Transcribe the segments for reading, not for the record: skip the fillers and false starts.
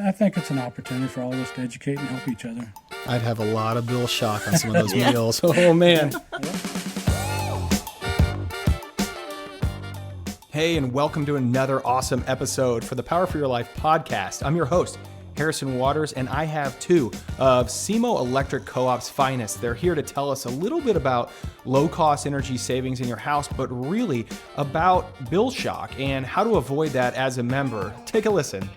I think it's an opportunity for all of us to educate and help each other. I'd have a lot of bill shock on some of those meals. Oh, man. Hey, and welcome to another awesome episode for the Power for Your Life podcast. I'm your host, Harrison Waters, and I have two of SEMO Electric Co-op's finest. They're here to tell us a little bit about low-cost energy savings in your house, but really about bill shock and how to avoid that as a member. Take a listen.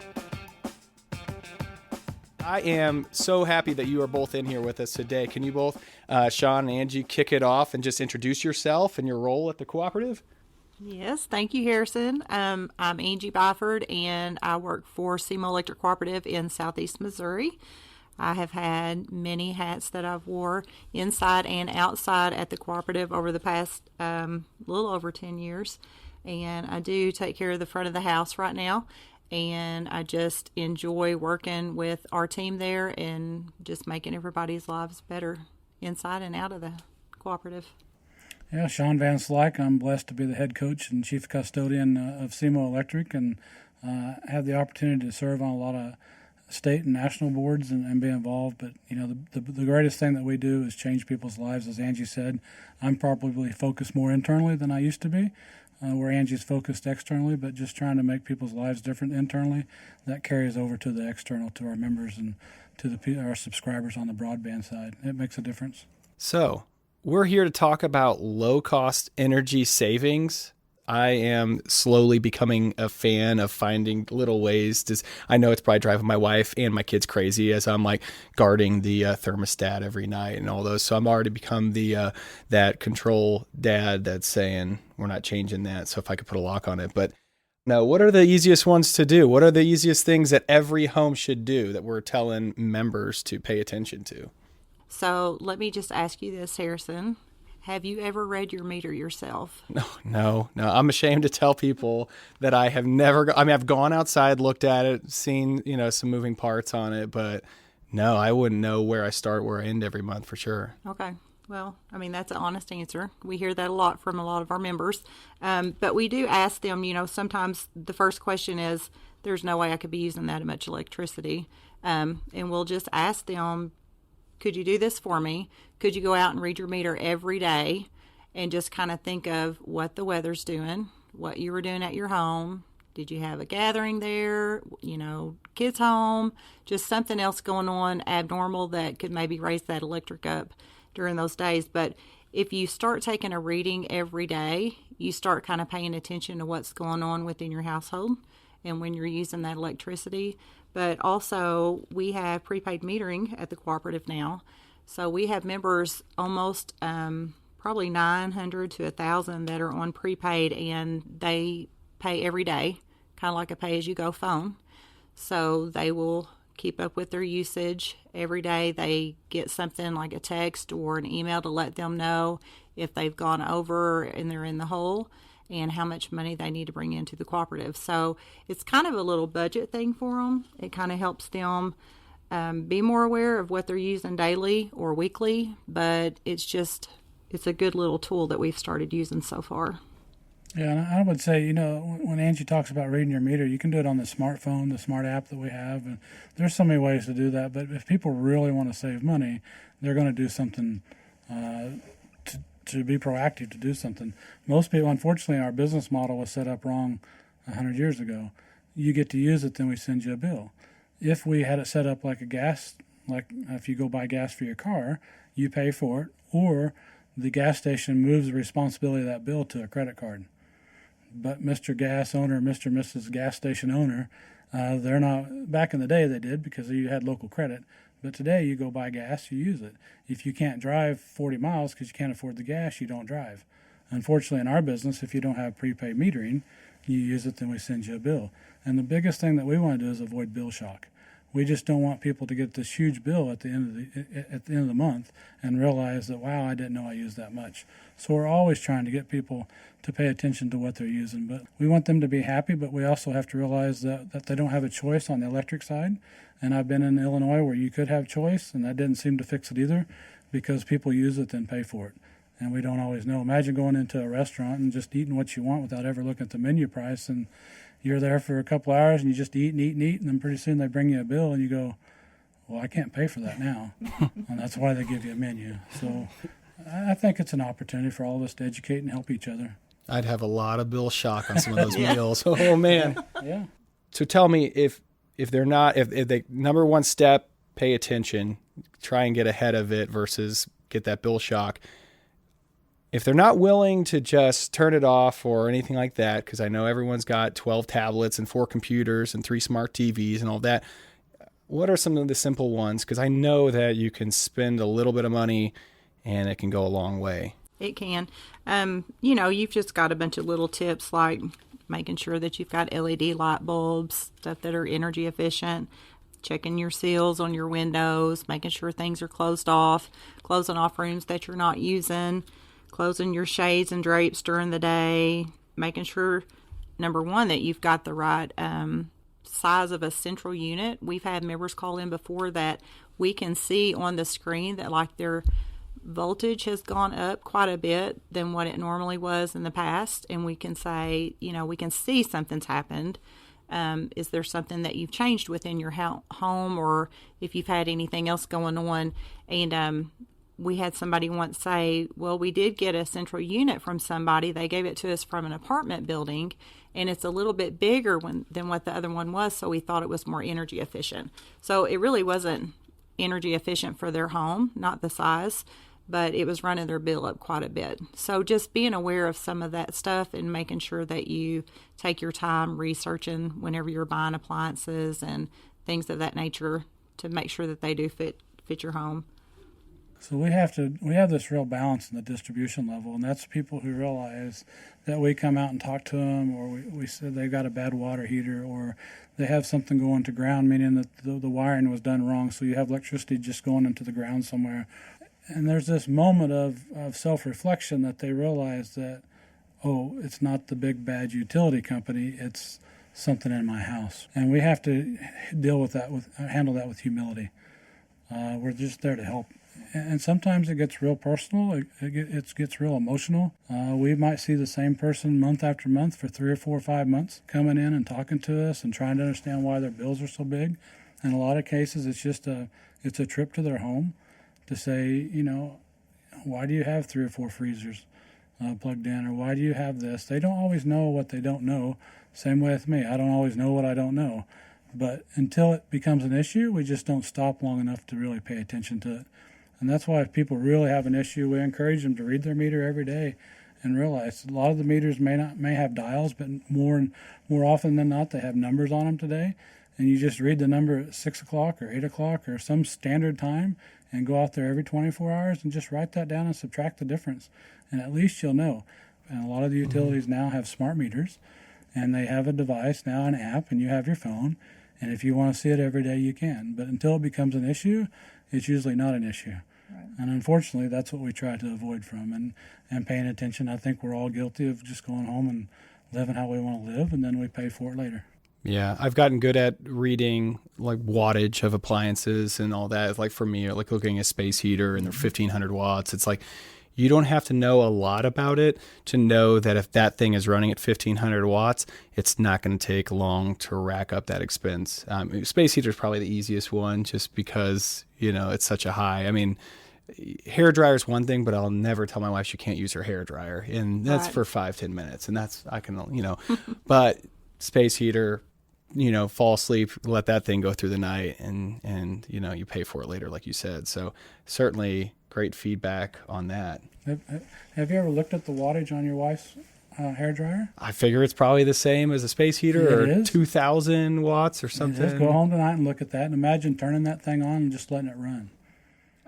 I am so happy that you are both in here with us today. Can you both, Sean and Angie, kick it off and just introduce yourself and your role at the cooperative? Yes, thank you, Harrison. I'm Angie Byford, and I work for SEMO Electric Cooperative in Southeast Missouri. I have had many hats that I've wore inside and outside at the cooperative over the past little over 10 years. And I do take care of the front of the house right now. And I just enjoy working with our team there and just making everybody's lives better inside and out of the cooperative. Yeah, Sean Vanslyke. I'm blessed to be the head coach and chief custodian of SEMO Electric, and have the opportunity to serve on a lot of state and national boards and be involved. But, you know, the greatest thing that we do is change people's lives, as Angie said. I'm probably focused more internally than I used to be, where Angie's focused externally, but just trying to make people's lives different internally. That carries over to the external, to our members and to our subscribers on the broadband side. It makes a difference. So, we're here to talk about low-cost energy savings. I am slowly becoming a fan of finding little ways to, I know it's probably driving my wife and my kids crazy as I'm like guarding the thermostat every night and all those. So I'm already become the that control dad that's saying we're not changing that. So if I could put a lock on it. But now, what are the easiest ones to do? What are the easiest things that every home should do that we're telling members to pay attention to? So let me just ask you this, Harrison. Have you ever read your meter yourself? No. I'm ashamed to tell people that I have never. I've gone outside, looked at it, seen some moving parts on it, but no, I wouldn't know where I start, where I end every month for sure. Okay. Well, that's an honest answer. We hear that a lot from a lot of our members, but we do ask them. Sometimes the first question is, "There's no way I could be using that much electricity," and we'll just ask them, could you do this for me? Could you go out and read your meter every day and just kind of think of what the weather's doing, what you were doing at your home? Did you have a gathering there? Kids home, just something else going on abnormal that could maybe raise that electric up during those days. But if you start taking a reading every day, you start kind of paying attention to what's going on within your household and when you're using that electricity. But also, we have prepaid metering at the cooperative now. So we have members almost probably 900 to 1,000 that are on prepaid, and they pay every day, kind of like a pay-as-you-go phone. So they will keep up with their usage every day. They get something like a text or an email to let them know if they've gone over and they're in the hole, and how much money they need to bring into the cooperative. So it's kind of a little budget thing for them. It kind of helps them be more aware of what they're using daily or weekly, but it's a good little tool that we've started using so far. Yeah, and I would say, when Angie talks about reading your meter, you can do it on the smartphone, the smart app that we have, and there's so many ways to do that. But if people really want to save money, they're going to do something to be proactive, to do something. Most people, unfortunately, our business model was set up wrong 100 years ago. You get to use it, then we send you a bill. If we had it set up like a gas, like if you go buy gas for your car, you pay for it, or the gas station moves the responsibility of that bill to a credit card. But Mr. Gas owner, Mr. and Mrs. Gas Station owner, they're not, back in the day they did because you had local credit. But today you go buy gas, you use it. If you can't drive 40 miles because you can't afford the gas, you don't drive. Unfortunately, in our business, if you don't have prepaid metering, you use it, then we send you a bill. And the biggest thing that we want to do is avoid bill shock. We just don't want people to get this huge bill at the end of the month and realize that, wow, I didn't know I used that much. So we're always trying to get people to pay attention to what they're using. But we want them to be happy, but we also have to realize that they don't have a choice on the electric side. And I've been in Illinois where you could have choice, and that didn't seem to fix it either, because people use it then pay for it. And we don't always know. Imagine going into a restaurant and just eating what you want without ever looking at the menu price, and you're there for a couple hours and you just eat and eat and eat, and then pretty soon they bring you a bill and you go, well, I can't pay for that now. And that's why they give you a menu. So I think it's an opportunity for all of us to educate and help each other. I'd have a lot of bill shock on some of those meals. Oh, man. Yeah. So tell me, if they're not, if the number one step, pay attention, try and get ahead of it versus get that bill shock. If they're not willing to just turn it off or anything like that, because I know everyone's got 12 tablets and 4 computers and 3 smart TVs and all that, what are some of the simple ones? Because I know that you can spend a little bit of money and it can go a long way. It can. You've just got a bunch of little tips like making sure that you've got LED light bulbs, stuff that are energy efficient, checking your seals on your windows, making sure things are closed off, closing off rooms that you're not using, closing your shades and drapes during the day, making sure, number one, that you've got the right size of a central unit. We've had members call in before that we can see on the screen that like their voltage has gone up quite a bit than what it normally was in the past, and we can say, we can see something's happened. Is there something that you've changed within your home, or if you've had anything else going on? And we had somebody once say, well, we did get a central unit from somebody. They gave it to us from an apartment building, and it's a little bit bigger than what the other one was, so we thought it was more energy efficient. So it really wasn't energy efficient for their home, not the size, but it was running their bill up quite a bit. So just being aware of some of that stuff and making sure that you take your time researching whenever you're buying appliances and things of that nature to make sure that they do fit your home. So we have this real balance in the distribution level, and that's people who realize that we come out and talk to them, or we said they've got a bad water heater, or they have something going to ground, meaning that the wiring was done wrong, so you have electricity just going into the ground somewhere. And there's this moment of self-reflection that they realize that, oh, it's not the big bad utility company, it's something in my house. And we have to handle that with humility. We're just there to help. And sometimes it gets real personal, it gets real emotional. We might see the same person month after month for 3 or 4 or 5 months coming in and talking to us and trying to understand why their bills are so big. In a lot of cases, it's a trip to their home to say, why do you have 3 or 4 freezers plugged in, or why do you have this? They don't always know what they don't know. Same way with me. I don't always know what I don't know. But until it becomes an issue, we just don't stop long enough to really pay attention to it. And that's why if people really have an issue, we encourage them to read their meter every day and realize a lot of the meters may have dials, but more often than not, they have numbers on them today. And you just read the number at 6 o'clock or 8 o'clock or some standard time and go out there every 24 hours and just write that down and subtract the difference. And at least you'll know. And a lot of the utilities now have smart meters, and they have a device now, an app, and you have your phone. And if you want to see it every day, you can. But until it becomes an issue, it's usually not an issue. Right. And unfortunately, that's what we try to avoid from. And paying attention, I think we're all guilty of just going home and living how we want to live, and then we pay for it later. Yeah, I've gotten good at reading like wattage of appliances and all that. Like for me, like looking at a space heater and they're 1,500 watts. It's like you don't have to know a lot about it to know that if that thing is running at 1,500 watts, it's not going to take long to rack up that expense. Space heater is probably the easiest one just because, it's such a high. I mean, hair dryer is one thing, but I'll never tell my wife she can't use her hair dryer. And that's right. For 5-10 minutes. And I can, but space heater, fall asleep, let that thing go through the night and you pay for it later, like you said. So certainly great feedback on that. Have you ever looked at the wattage on your wife's hair dryer? I figure it's probably the same as a space heater, or 2,000 watts or something. Just go home tonight and look at that and imagine turning that thing on and just letting it run.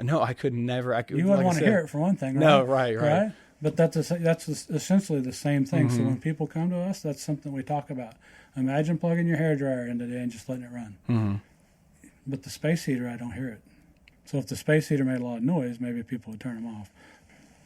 No, I could never. You wouldn't want to hear it for one thing, right? No, right? But that's essentially the same thing. Mm-hmm. So when people come to us, that's something we talk about. Imagine plugging your hair dryer in today and just letting it run. Mm-hmm. But the space heater, I don't hear it. So if the space heater made a lot of noise, maybe people would turn them off.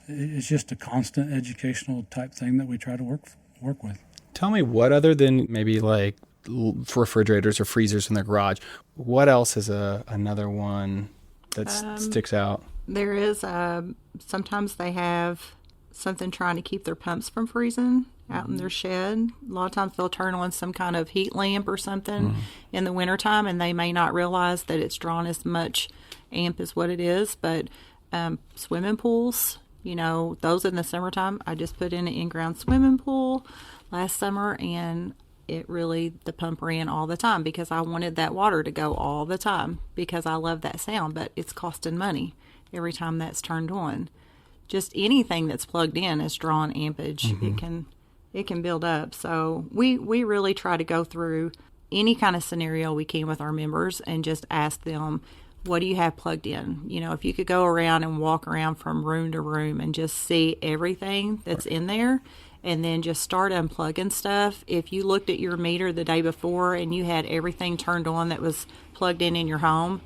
It's just a constant educational type thing that we try to work with. Tell me, what other than maybe like refrigerators or freezers in the garage, what else is another one that sticks out? There is, sometimes they have something trying to keep their pumps from freezing. out in their shed. A lot of times they'll turn on some kind of heat lamp or something in the wintertime, and they may not realize that it's drawn as much amp as what it is. But swimming pools, those in the summertime, I just put in an in-ground swimming pool last summer, and the pump ran all the time because I wanted that water to go all the time because I love that sound, but it's costing money every time that's turned on. Just anything that's plugged in is drawn ampage. It can build up. So we really try to go through any kind of scenario we can with our members and just ask them, what do you have plugged in? If you could go around and walk around from room to room and just see everything that's in there, and then just start unplugging stuff. If you looked at your meter the day before and you had everything turned on that was plugged in your home,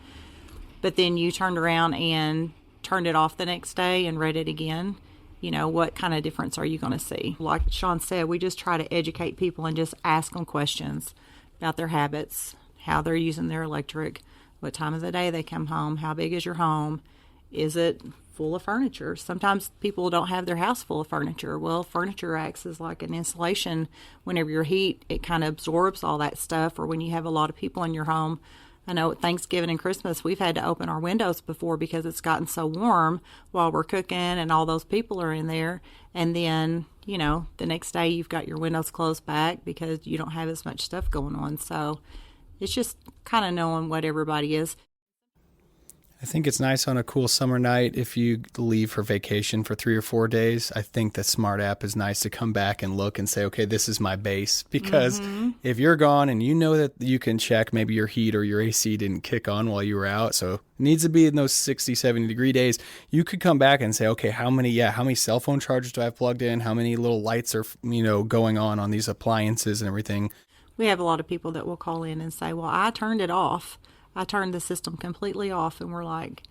but then you turned around and turned it off the next day and read it again, what kind of difference are you going to see? Like Sean said, we just try to educate people and just ask them questions about their habits, how they're using their electric, what time of the day they come home, how big is your home, is it full of furniture? Sometimes people don't have their house full of furniture. Well, furniture acts as like an insulation. Whenever your heat, it kind of absorbs all that stuff. Or when you have a lot of people in your home, I know at Thanksgiving and Christmas, we've had to open our windows before because it's gotten so warm while we're cooking and all those people are in there. And then, the next day you've got your windows closed back because you don't have as much stuff going on. So it's just kind of knowing what everybody is. I think it's nice on a cool summer night if you leave for vacation for 3 or 4 days. I think the Smart app is nice to come back and look and say, okay, this is my base. Because if you're gone and you know that you can check maybe your heat or your AC didn't kick on while you were out, so it needs to be in those 60, 70 degree days, you could come back and say, okay, how many cell phone chargers do I have plugged in? How many little lights are, going on these appliances and everything? We have a lot of people that will call in and say, well, I turned it off. I turned the system completely off, and we're like,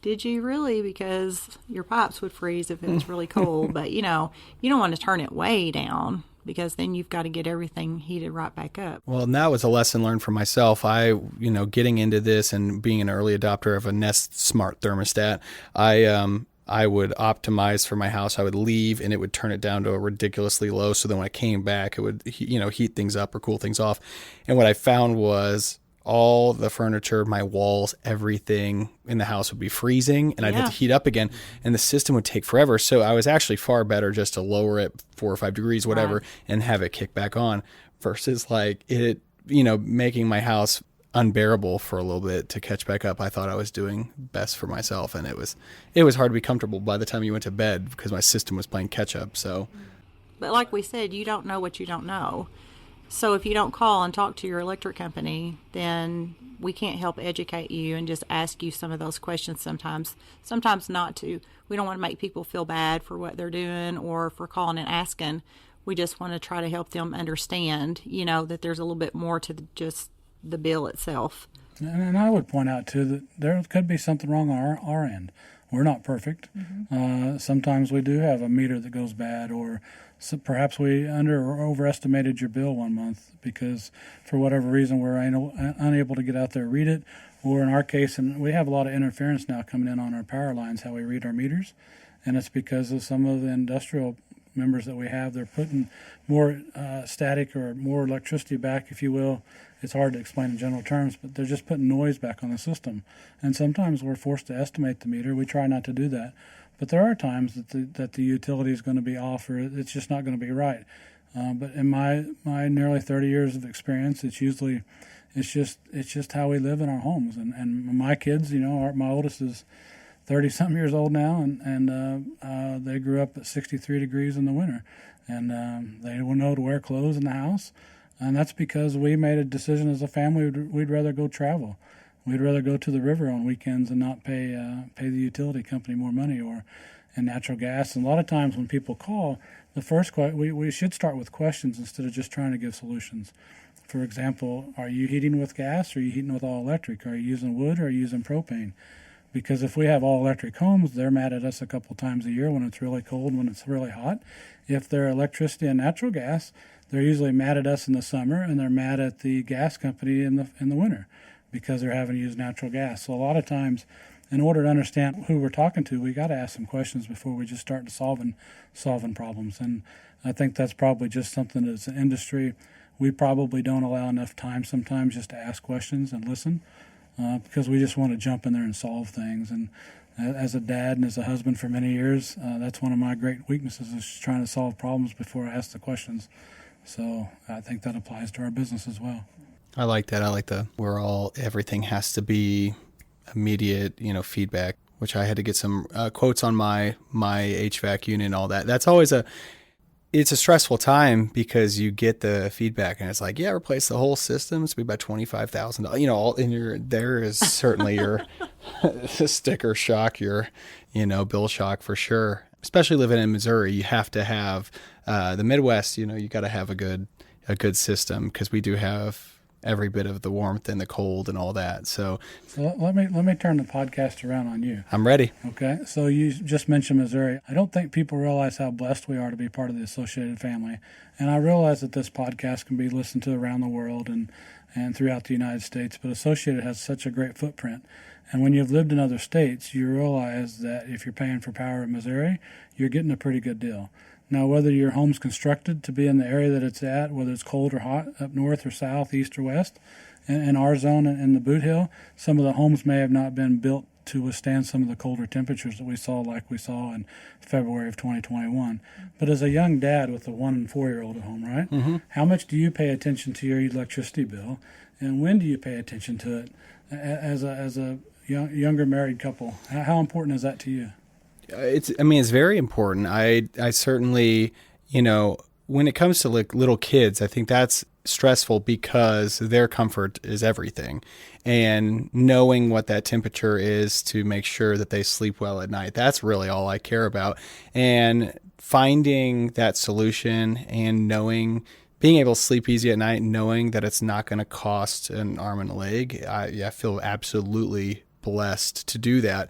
did you really? Because your pipes would freeze if it was really cold. But, you don't want to turn it way down because then you've got to get everything heated right back up. Well, and that was a lesson learned for myself. Getting into this and being an early adopter of a Nest Smart thermostat, I would optimize for my house. I would leave and it would turn it down to a ridiculously low. So then when I came back, it would, heat things up or cool things off. And what I found was all the furniture, my walls, everything in the house would be freezing and I'd have to heat up again and the system would take forever. So I was actually far better just to lower it 4 or 5 degrees, whatever, and have it kick back on versus making my house unbearable for a little bit to catch back up. I thought I was doing best for myself, and it was hard to be comfortable by the time you went to bed because my system was playing catch up. So, but like we said, you don't know what you don't know. So if you don't call and talk to your electric company, then we can't help educate you and just ask you some of those questions sometimes not to. We don't want to make people feel bad for what they're doing or for calling and asking. We just want to try to help them understand, that there's a little bit more to just the bill itself. And I would point out, too, that there could be something wrong on our end. We're not perfect. Sometimes we do have a meter that goes bad, or perhaps we under or overestimated your bill one month because for whatever reason we're unable to get out there and read it. Or in our case, and we have a lot of interference now coming in on our power lines, how we read our meters. And it's because of some of the industrial members that we have. They're putting more static or more electricity back, if you will. It's hard to explain in general terms, but they're just putting noise back on the system. And sometimes we're forced to estimate the meter. We try not to do that. But there are times that the utility is going to be off or it's just not going to be right. But in my nearly 30 years of experience, it's just how we live in our homes. And my kids, my oldest is 30-something years old now, and they grew up at 63 degrees in the winter. And they will know to wear clothes in the house. And that's because we made a decision as a family we'd rather go travel. We'd rather go to the river on weekends and not pay the utility company more money or in natural gas. And a lot of times when people call, the first we should start with questions instead of just trying to give solutions. For example, are you heating with gas or are you heating with all electric? Are you using wood or are you using propane? Because if we have all electric homes, they're mad at us a couple times a year when it's really cold, when it's really hot. If they're electricity and natural gas, they're usually mad at us in the summer, and they're mad at the gas company in the winter because they're having to use natural gas. So a lot of times in order to understand who we're talking to, we got to ask some questions before we just start to solving problems. And I think that's probably just something as an industry, we probably don't allow enough time sometimes just to ask questions and listen, because we just want to jump in there and solve things. And as a dad and as a husband for many years, that's one of my great weaknesses, is just trying to solve problems before I ask the questions. So I think that applies to our business as well. I like that. I like that. Everything has to be immediate, feedback, which I had to get some quotes on my HVAC unit and all that. That's always it's a stressful time because you get the feedback and it's like, yeah, replace the whole system. It's be about $25,000, there is certainly your sticker shock, your, bill shock for sure. Especially living in Missouri, you have to have the Midwest, you got to have a good system, because we do have every bit of the warmth and the cold and all that. So let me turn the podcast around on you. I'm ready. Okay. So you just mentioned Missouri. I don't think people realize how blessed we are to be part of the Associated family. And I realize that this podcast can be listened to around the world and throughout the United States, but Associated has such a great footprint. And when you've lived in other states, you realize that if you're paying for power in Missouri, you're getting a pretty good deal. Now, whether your home's constructed to be in the area that it's at, whether it's cold or hot, up north or south, east or west, in our zone in the Boot Hill, some of the homes may have not been built to withstand some of the colder temperatures that we saw in February of 2021. But as a young dad with a 1 and 4-year-old at home, right? Mm-hmm. How much do you pay attention to your electricity bill, and when do you pay attention to it as a younger married couple? How important is that to you? It's very important. I certainly, when it comes to little kids, I think that's stressful because their comfort is everything. And knowing what that temperature is to make sure that they sleep well at night, that's really all I care about. And finding that solution and being able to sleep easy at night, knowing that it's not going to cost an arm and a leg, I feel absolutely blessed to do that.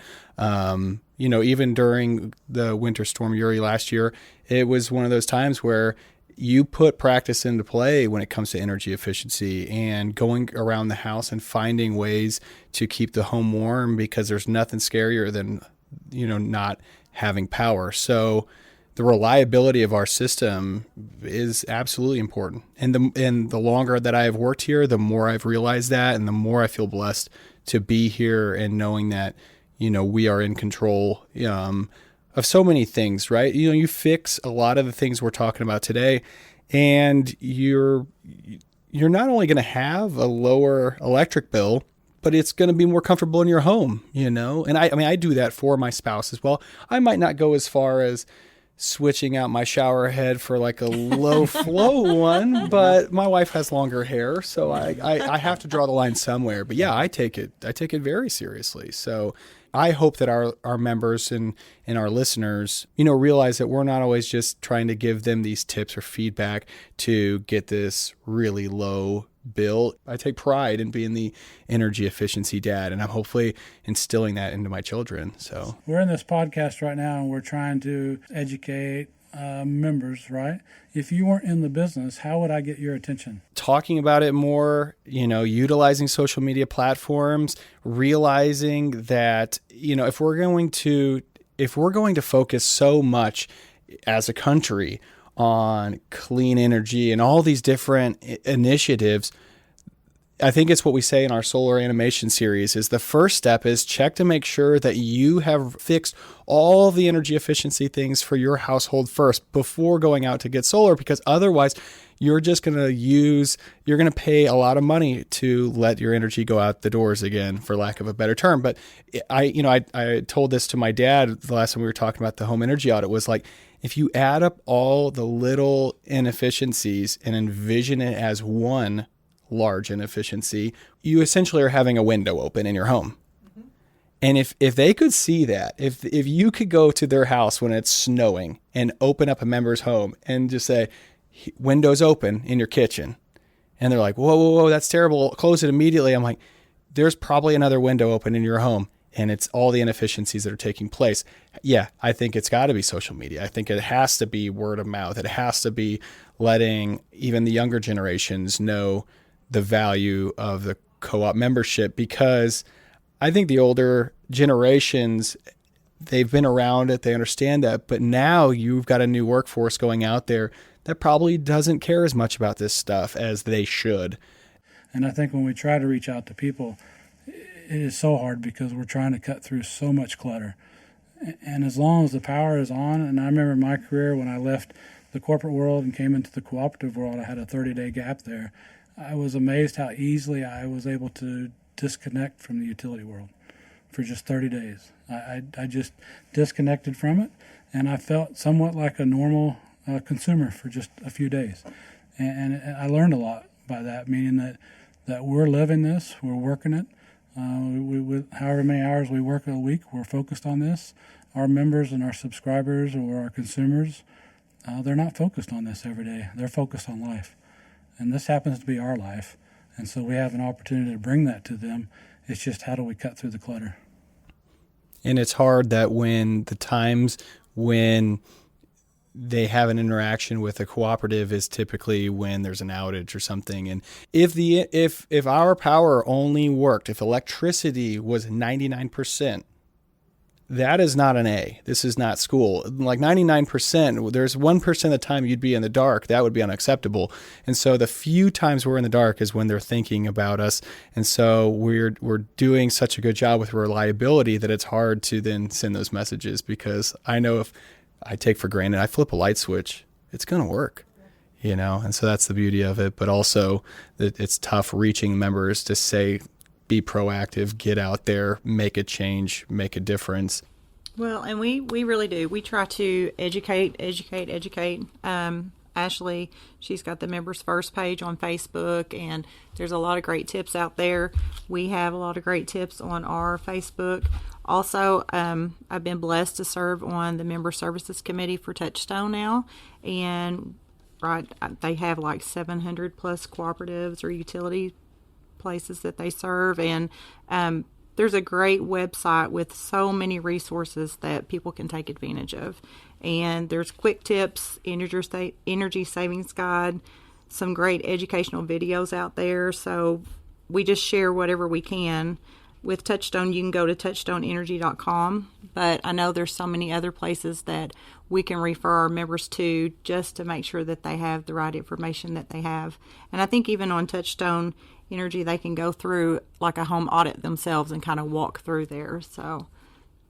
Even during the winter storm Uri last year, it was one of those times where you put practice into play when it comes to energy efficiency and going around the house and finding ways to keep the home warm, because there's nothing scarier than, not having power. So the reliability of our system is absolutely important. And the longer that I have worked here, the more I've realized that, and the more I feel blessed to be here and knowing that, we are in control of so many things, right? You fix a lot of the things we're talking about today, and you're not only going to have a lower electric bill, but it's going to be more comfortable in your home, And I do that for my spouse as well. I might not go as far as switching out my shower head for like a low flow one, but my wife has longer hair, so I have to draw the line somewhere. But yeah, I take it very seriously. So I hope that our members and our listeners, realize that we're not always just trying to give them these tips or feedback to get this really low bill. I take pride in being the energy efficiency dad, and I'm hopefully instilling that into my children. So we're in this podcast right now, and we're trying to educate members, right? If you weren't in the business, how would I get your attention? Talking about it more, utilizing social media platforms, realizing that, if we're going to focus so much as a country on clean energy and all these different initiatives, I think it's what we say in our solar animation series is the first step is check to make sure that you have fixed all the energy efficiency things for your household first before going out to get solar, because otherwise you're just going to pay a lot of money to let your energy go out the doors again, for lack of a better term. But I told this to my dad the last time we were talking about the home energy audit, was like, if you add up all the little inefficiencies and envision it as one large inefficiency, you essentially are having a window open in your home. Mm-hmm. And if they could see that, if you could go to their house when it's snowing and open up a member's home and just say, windows open in your kitchen, and they're like, whoa, that's terrible, close it immediately. I'm like, there's probably another window open in your home, and it's all the inefficiencies that are taking place. Yeah, I think it's got to be social media. I think it has to be word of mouth. It has to be letting even the younger generations know the value of the co-op membership, because I think the older generations, they've been around it, they understand that, but now you've got a new workforce going out there that probably doesn't care as much about this stuff as they should. And I think when we try to reach out to people, it is so hard because we're trying to cut through so much clutter. And as long as the power is on, and I remember my career when I left the corporate world and came into the cooperative world, I had a 30-day gap there. I was amazed how easily I was able to disconnect from the utility world for just 30 days. I just disconnected from it, and I felt somewhat like a normal consumer for just a few days. And I learned a lot by that, meaning that we're living this, we're working it. We however many hours we work a week, we're focused on this. Our members and our subscribers or our consumers, they're not focused on this every day. They're focused on life. And this happens to be our life. And so we have an opportunity to bring that to them. It's just how do we cut through the clutter? And it's hard that when the times when they have an interaction with a cooperative is typically when there's an outage or something. And if our power only worked, if electricity was 99%, that is not an A. This is not school. Like 99%, there's 1% of the time you'd be in the dark. That would be unacceptable. And so the few times we're in the dark is when they're thinking about us. And so we're doing such a good job with reliability that it's hard to then send those messages, because I know if I take for granted, I flip a light switch, it's going to work, and so that's the beauty of it. But also it's tough reaching members to say, be proactive, get out there, make a change, make a difference. Well, and we really do. We try to educate. Ashley, she's got the Members First page on Facebook, and there's a lot of great tips out there. We have a lot of great tips on our Facebook. Also, I've been blessed to serve on the Member Services Committee for Touchstone now, and they have like 700 plus cooperatives or utility places that they serve, and there's a great website with so many resources that people can take advantage of. And there's quick tips, energy savings guide, some great educational videos out there. So we just share whatever we can. With Touchstone, you can go to touchstoneenergy.com, but I know there's so many other places that we can refer our members to just to make sure that they have the right information that they have. And I think even on Touchstone Energy, they can go through like a home audit themselves and kind of walk through there. So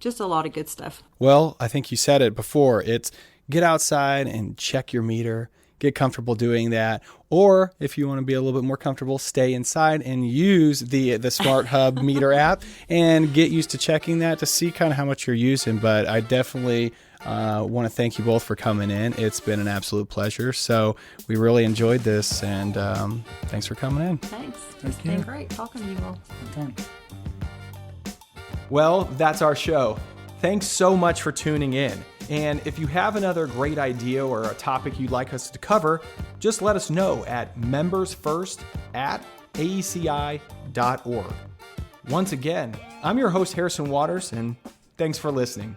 just a lot of good stuff. Well, I think you said it before. It's get outside and check your meter, get comfortable doing that. Or if you want to be a little bit more comfortable, stay inside and use the Smart Hub meter app and get used to checking that to see kind of how much you're using. But I definitely want to thank you both for coming in. It's been an absolute pleasure. So we really enjoyed this, and thanks for coming in. Thanks. It's been great talking to you all. Well, that's our show. Thanks so much for tuning in. And if you have another great idea or a topic you'd like us to cover, just let us know at membersfirst@aeci.org. Once again, I'm your host, Harrison Waters, and thanks for listening.